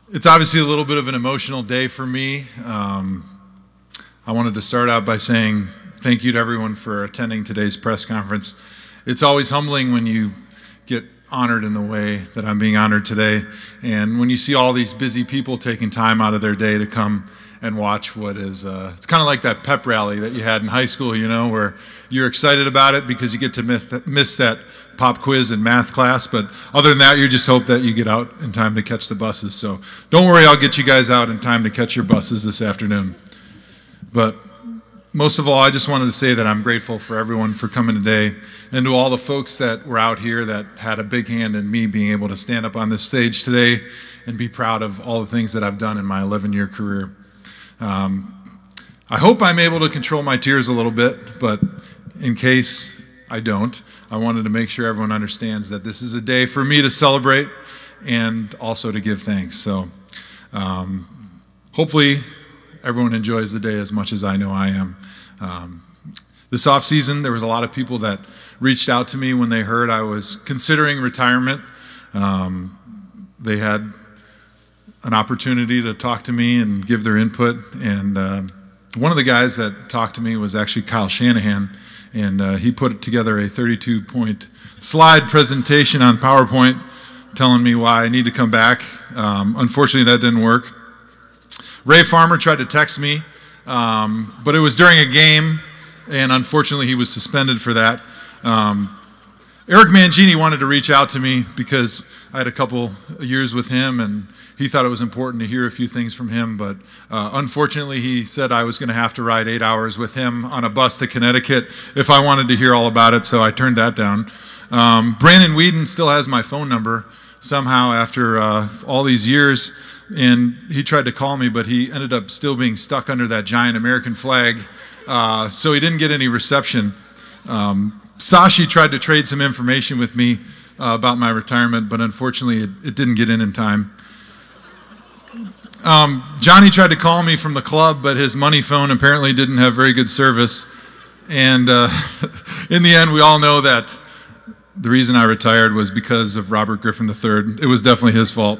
It's obviously a little bit of an emotional day for me. I wanted to start out by saying thank you to everyone for attending today's press conference. It's always humbling when you get honored in the way that I'm being honored today, and when you see all these busy people taking time out of their day to come and watch what is, it's kind of like that pep rally that you had in high school, you know, where you're excited about it because you get to miss that pop quiz in math class, but other than that, you just hope that you get out in time to catch the buses. So don't worry, I'll get you guys out in time to catch your buses this afternoon. But most of all, I just wanted to say that I'm grateful for everyone for coming today, and to all the folks that were out here that had a big hand in me being able to stand up on this stage today and be proud of all the things that I've done in my 11-year career. I hope I'm able to control my tears a little bit, but in case I don't, I wanted to make sure everyone understands that this is a day for me to celebrate and also to give thanks. So hopefully everyone enjoys the day as much as I know I am. This off season, there was a lot of people that reached out to me when they heard I was considering retirement. They had an opportunity to talk to me and give their input, and one of the guys that talked to me was actually Kyle Shanahan, and he put together a 32-point slide presentation on PowerPoint telling me why I need to come back. Unfortunately, that didn't work. Ray Farmer tried to text me, but it was during a game, and unfortunately he was suspended for that. Eric Mangini wanted to reach out to me because I had a couple years with him, and he thought it was important to hear a few things from him, but unfortunately he said I was going to have to ride 8 hours with him on a bus to Connecticut if I wanted to hear all about it, so I turned that down. Brandon Whedon still has my phone number somehow after all these years, and he tried to call me, but he ended up still being stuck under that giant American flag, so he didn't get any reception. Sashi tried to trade some information with me about my retirement, but unfortunately it didn't get in time. Johnny tried to call me from the club, but his money phone apparently didn't have very good service, and in the end we all know that the reason I retired was because of Robert Griffin III. It was definitely his fault.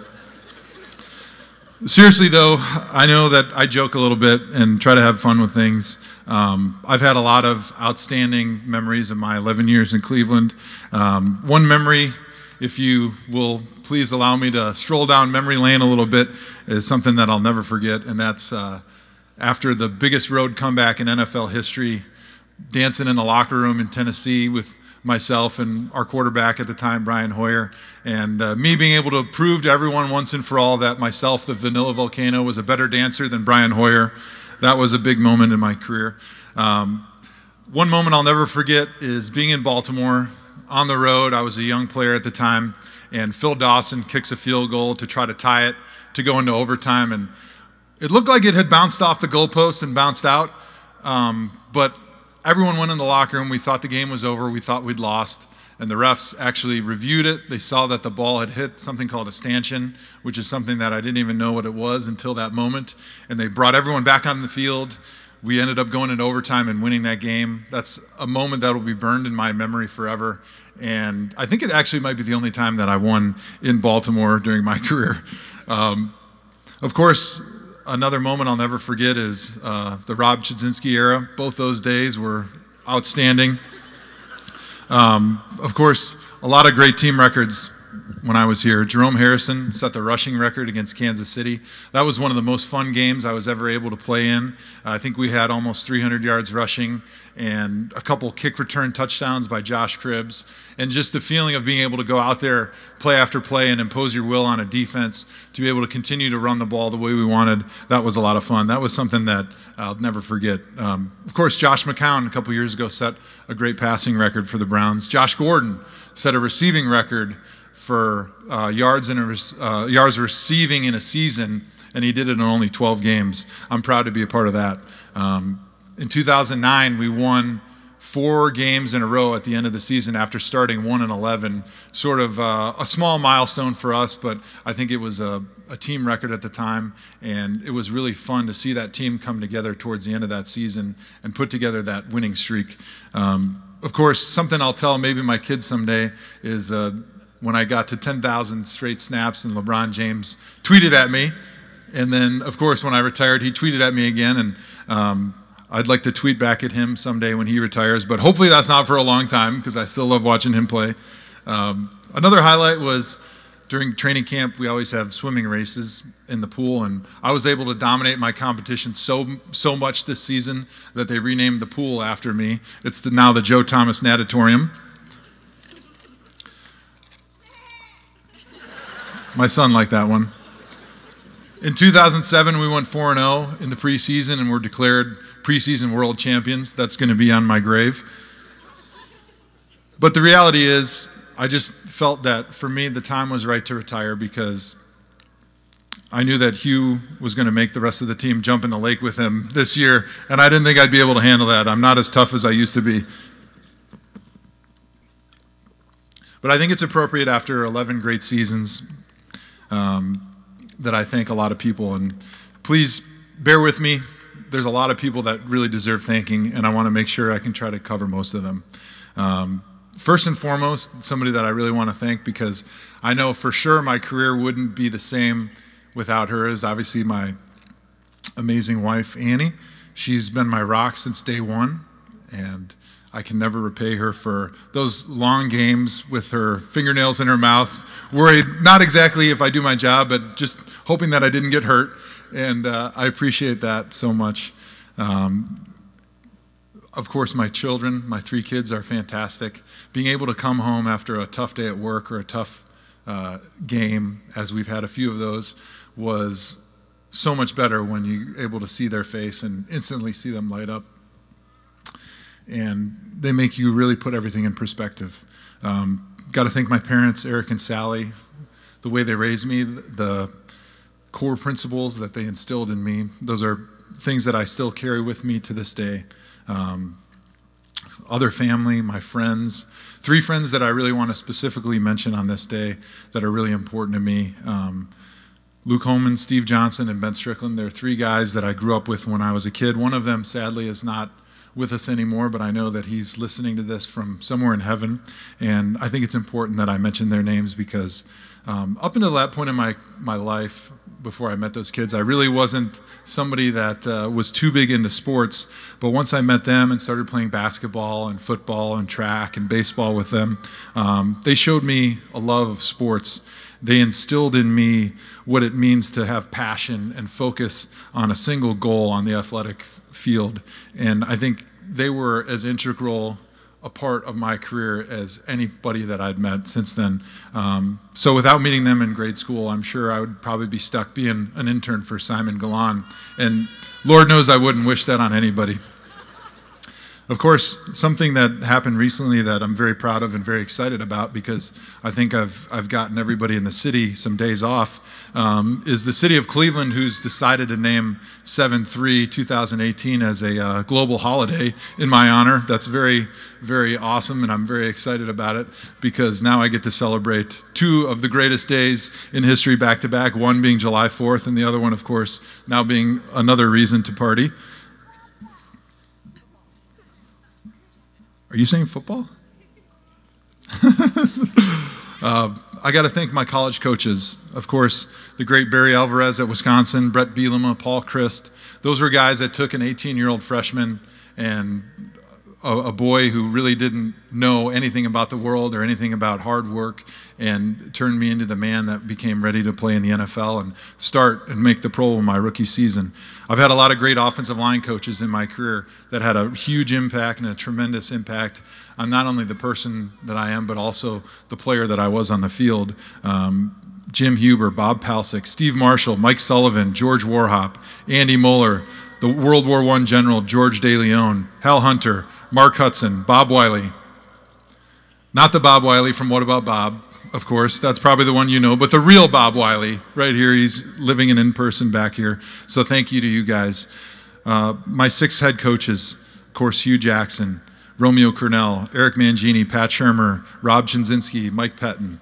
Seriously though, I know that I joke a little bit and try to have fun with things. I've had a lot of outstanding memories of my 11 years in Cleveland. One memory, if you will please allow me to stroll down memory lane a little bit, is something that I'll never forget, and that's after the biggest road comeback in NFL history, dancing in the locker room in Tennessee with myself and our quarterback at the time, Brian Hoyer, and me being able to prove to everyone once and for all that myself, the Vanilla Volcano, was a better dancer than Brian Hoyer. That was a big moment in my career. One moment I'll never forget is being in Baltimore on the road. I was a young player at the time, and Phil Dawson kicks a field goal to try to tie it to go into overtime, and it looked like it had bounced off the goalpost and bounced out, but everyone went in the locker room. We thought the game was over. We thought we'd lost, and the refs actually reviewed it. They saw that the ball had hit something called a stanchion, which is something that I didn't even know what it was until that moment, and they brought everyone back on the field. We ended up going into overtime and winning that game. That's a moment that will be burned in my memory forever, and I think it actually might be the only time that I won in Baltimore during my career. Of course, another moment I'll never forget is the Rob Chudzinski era. Both those days were outstanding. Of course, a lot of great team records when I was here. Jerome Harrison set the rushing record against Kansas City. That was one of the most fun games I was ever able to play in. I think we had almost 300 yards rushing and a couple kick return touchdowns by Josh Cribbs. And just the feeling of being able to go out there play after play and impose your will on a defense, to be able to continue to run the ball the way we wanted, that was a lot of fun. That was something that I'll never forget. Of course, Josh McCown a couple years ago set a great passing record for the Browns. Josh Gordon set a receiving record for yards receiving in a season, and he did it in only 12 games. I'm proud to be a part of that. In 2009, we won 4 games in a row at the end of the season after starting 1-11. Sort of a small milestone for us, but I think it was a team record at the time, and it was really fun to see that team come together towards the end of that season and put together that winning streak. Of course, something I'll tell maybe my kids someday is when I got to 10,000 straight snaps and LeBron James tweeted at me. And then, of course, when I retired, he tweeted at me again. And I'd like to tweet back at him someday when he retires. But hopefully that's not for a long time because I still love watching him play. Another highlight was during training camp, we always have swimming races in the pool. And I was able to dominate my competition so much this season that they renamed the pool after me. It's now the Joe Thomas Natatorium. My son liked that one. In 2007, we went 4-0 in the preseason and were declared preseason world champions. That's going to be on my grave. But the reality is, I just felt that for me, the time was right to retire because I knew that Hugh was going to make the rest of the team jump in the lake with him this year, and I didn't think I'd be able to handle that. I'm not as tough as I used to be. But I think it's appropriate after 11 great seasons that I thank a lot of people. And please bear with me. There's a lot of people that really deserve thanking, and I want to make sure I can try to cover most of them. First and foremost, somebody that I really want to thank because I know for sure my career wouldn't be the same without her is obviously my amazing wife, Annie. She's been my rock since day one, and I can never repay her for those long games with her fingernails in her mouth, worried not exactly if I do my job, but just hoping that I didn't get hurt, and I appreciate that so much. Of course, my children, my 3 kids are fantastic. Being able to come home after a tough day at work or a tough game, as we've had a few of those, was so much better when you're able to see their face and instantly see them light up. And they make you really put everything in perspective. Got to thank my parents, Eric and Sally, the way they raised me, the core principles that they instilled in me. Those are things that I still carry with me to this day. Other family, my friends, 3 friends that I really want to specifically mention on this day that are really important to me. Luke Holman, Steve Johnson, and Ben Strickland. They're 3 guys that I grew up with when I was a kid. One of them, sadly, is not with us anymore, but I know that he's listening to this from somewhere in heaven. And I think it's important that I mention their names because up until that point in my life, before I met those kids, I really wasn't somebody that was too big into sports. But once I met them and started playing basketball and football and track and baseball with them, they showed me a love of sports. They instilled in me what it means to have passion and focus on a single goal on the athletic field. And I think they were as integral a part of my career as anybody that I'd met since then. So without meeting them in grade school, I'm sure I would probably be stuck being an intern for Simon Galan. And Lord knows I wouldn't wish that on anybody. Of course, something that happened recently that I'm very proud of and very excited about because I think I've gotten everybody in the city some days off, is the city of Cleveland who's decided to name 7/3/2018 as a global holiday in my honor. That's very, very awesome, and I'm very excited about it because now I get to celebrate 2 of the greatest days in history back to back, one being July 4th and the other one, of course, now being another reason to party. Are you saying football? I got to thank my college coaches. Of course, the great Barry Alvarez at Wisconsin, Brett Bielema, Paul Christ. Those were guys that took an 18-year-old freshman and a boy who really didn't know anything about the world or anything about hard work and turned me into the man that became ready to play in the NFL and start and make the Pro Bowl my rookie season. I've had a lot of great offensive line coaches in my career that had a huge impact and a tremendous impact on not only the person that I am, but also the player that I was on the field. Jim Huber, Bob Palcic, Steve Marshall, Mike Sullivan, George Warhop, Andy Moeller, the World War I General George De Leon, Hal Hunter, Mark Hudson, Bob Wiley. Not the Bob Wiley from What About Bob, of course. That's probably the one you know, but the real Bob Wiley right here. He's living in person back here. So thank you to you guys. My 6 head coaches, of course, Hugh Jackson, Romeo Cornell, Eric Mangini, Pat Shermer, Rob Chinzinski, Mike Pettin.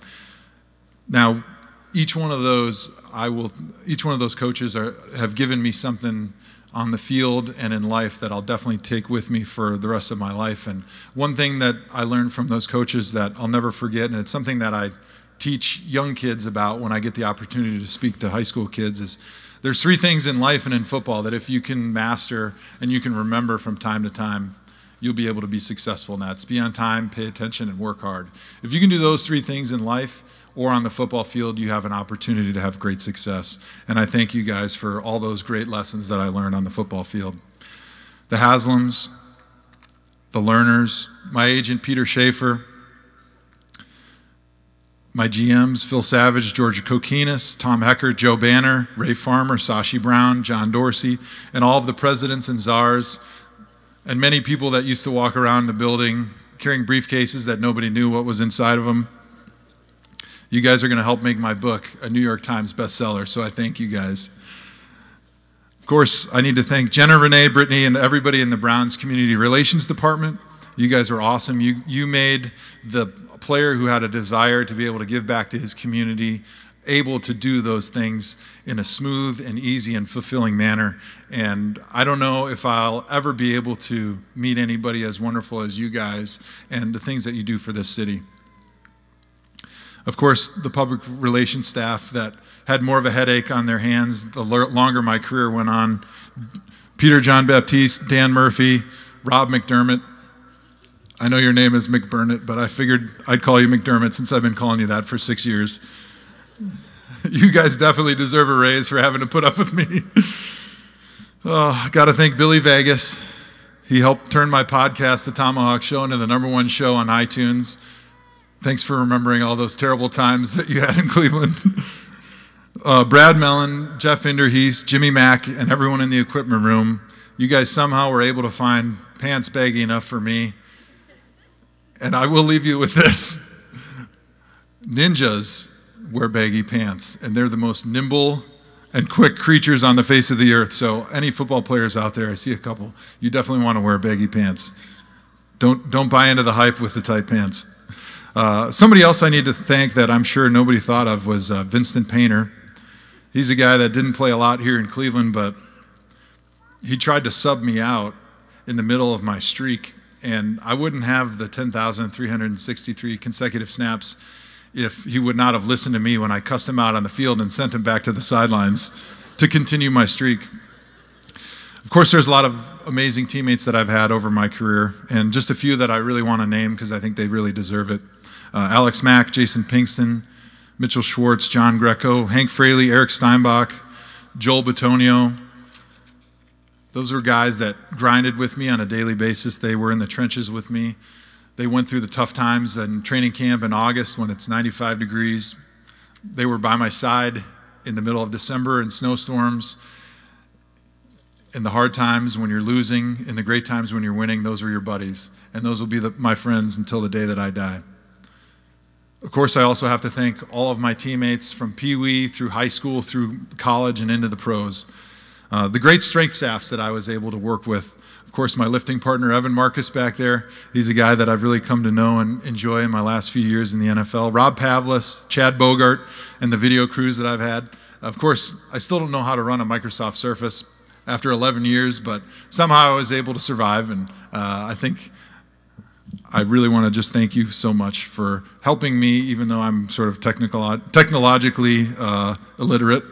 Now, each one of those coaches have given me something on the field and in life that I'll definitely take with me for the rest of my life. And one thing that I learned from those coaches that I'll never forget, and it's something that I teach young kids about when I get the opportunity to speak to high school kids is there's 3 things in life and in football that if you can master and you can remember from time to time, you'll be able to be successful in that. It's be on time, pay attention, and work hard. If you can do those 3 things in life or on the football field, you have an opportunity to have great success. And I thank you guys for all those great lessons that I learned on the football field. The Haslams, the Learners, my agent Peter Schaefer, my GMs, Phil Savage, Georgia Kokinas, Tom Heckert, Joe Banner, Ray Farmer, Sashi Brown, John Dorsey, and all of the presidents and czars, and many people that used to walk around the building carrying briefcases that nobody knew what was inside of them. You guys are going to help make my book a New York Times bestseller, so I thank you guys. Of course, I need to thank Jenna, Renee, Brittany, and everybody in the Browns Community Relations Department. You guys are awesome. You made the player who had a desire to be able to give back to his community able to do those things in a smooth and easy and fulfilling manner. And I don't know if I'll ever be able to meet anybody as wonderful as you guys and the things that you do for this city. Of course, the public relations staff that had more of a headache on their hands the longer my career went on. Peter John Baptiste, Dan Murphy, Rob McDermott. I know your name is McBurnett, but I figured I'd call you McDermott since I've been calling you that for 6 years. You guys definitely deserve a raise for having to put up with me. Oh, got to thank Billy Vegas. He helped turn my podcast, The Tomahawk Show, into the #1 show on iTunes. Thanks for remembering all those terrible times that you had in Cleveland. Brad Mellon, Jeff Inderhees, Jimmy Mack, and everyone in the equipment room. You guys somehow were able to find pants baggy enough for me. And I will leave you with this. Ninjas wear baggy pants, and they're the most nimble and quick creatures on the face of the earth. So any football players out there, I see a couple, you definitely want to wear baggy pants. Don't buy into the hype with the tight pants. Somebody else I need to thank that I'm sure nobody thought of was Vincent Painter. He's a guy that didn't play a lot here in Cleveland, but he tried to sub me out in the middle of my streak, and I wouldn't have the 10,363 consecutive snaps if he would not have listened to me when I cussed him out on the field and sent him back to the sidelines to continue my streak. Of course, there's a lot of amazing teammates that I've had over my career, and just a few that I really want to name because I think they really deserve it. Alex Mack, Jason Pinkston, Mitchell Schwartz, John Greco, Hank Fraley, Eric Steinbach, Joel Batonio. Those were guys that grinded with me on a daily basis. They were in the trenches with me. They went through the tough times in training camp in August when it's 95 degrees. They were by my side in the middle of December in snowstorms. In the hard times when you're losing, in the great times when you're winning, those are your buddies. And those will be my friends until the day that I die. Of course, I also have to thank all of my teammates from Pee Wee through high school, through college, and into the pros. The great strength staffs that I was able to work with. Of course, my lifting partner, Evan Marcus, back there. He's a guy that I've really come to know and enjoy in my last few years in the NFL. Rob Pavlis, Chad Bogart, and the video crews that I've had. Of course, I still don't know how to run a Microsoft Surface after 11 years, but somehow I was able to survive, and I think I really want to just thank you so much for helping me, even though I'm sort of technologically illiterate.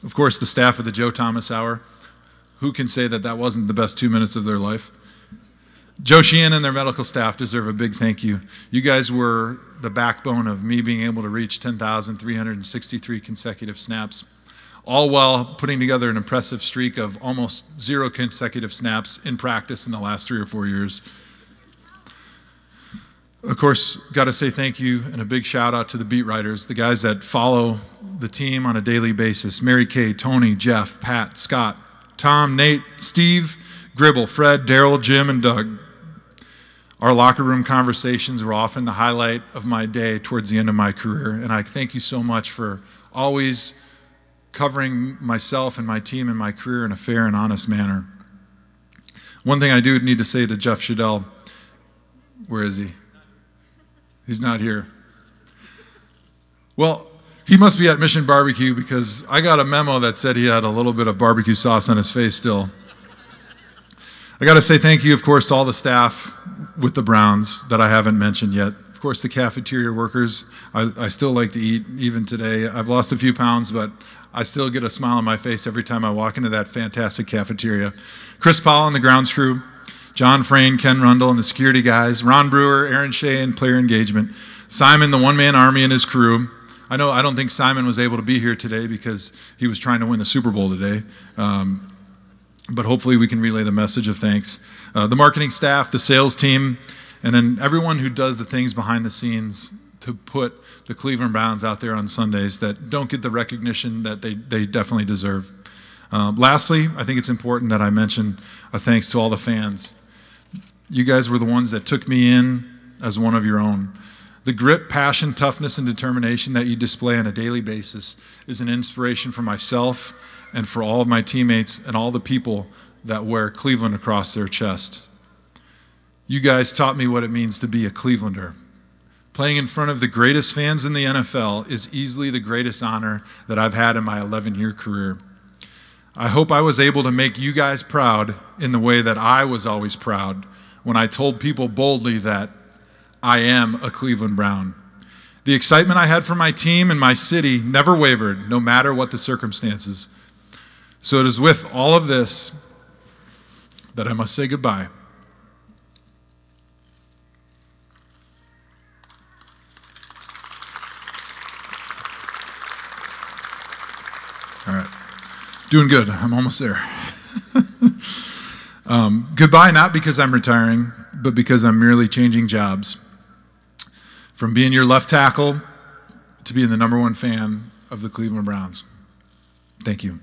Of course, the staff of the Joe Thomas Hour. Who can say that that wasn't the best 2 minutes of their life? Joe Sheehan and their medical staff deserve a big thank you. You guys were the backbone of me being able to reach 10,363 consecutive snaps, all while putting together an impressive streak of almost 0 consecutive snaps in practice in the last 3 or 4 years. Of course, got to say thank you and a big shout out to the beat writers, the guys that follow the team on a daily basis. Mary Kay, Tony, Jeff, Pat, Scott, Tom, Nate, Steve, Gribble, Fred, Daryl, Jim, and Doug. Our locker room conversations were often the highlight of my day towards the end of my career, and I thank you so much for always covering myself and my team and my career in a fair and honest manner. One thing I do need to say to Jeff Shadell, where is he? He's not here. Well, he must be at Mission Barbecue because I got a memo that said he had a little bit of barbecue sauce on his face still. I got to say thank you, of course, to all the staff with the Browns that I haven't mentioned yet. Of course, the cafeteria workers. I still like to eat even today. I've lost a few pounds, but I still get a smile on my face every time I walk into that fantastic cafeteria. Chris Powell and the grounds crew, John Frayne, Ken Rundle, and the security guys, Ron Brewer, Aaron Shea, and player engagement, Simon, the one-man army, and his crew. I don't think Simon was able to be here today because he was trying to win the Super Bowl today. But hopefully we can relay the message of thanks. The marketing staff, the sales team, and then everyone who does the things behind the scenes to put the Cleveland Browns out there on Sundays that don't get the recognition that they definitely deserve. Lastly, I think it's important that I mention a thanks to all the fans. You guys were the ones that took me in as one of your own. The grit, passion, toughness, and determination that you display on a daily basis is an inspiration for myself and for all of my teammates and all the people that wear Cleveland across their chest. You guys taught me what it means to be a Clevelander. Playing in front of the greatest fans in the NFL is easily the greatest honor that I've had in my 11-year career. I hope I was able to make you guys proud in the way that I was always proud when I told people boldly that I am a Cleveland Brown. The excitement I had for my team and my city never wavered, no matter what the circumstances. So it is with all of this that I must say goodbye. All right, doing good. I'm almost there. Goodbye, not because I'm retiring, but because I'm merely changing jobs. From being your left tackle to being the #1 fan of the Cleveland Browns. Thank you.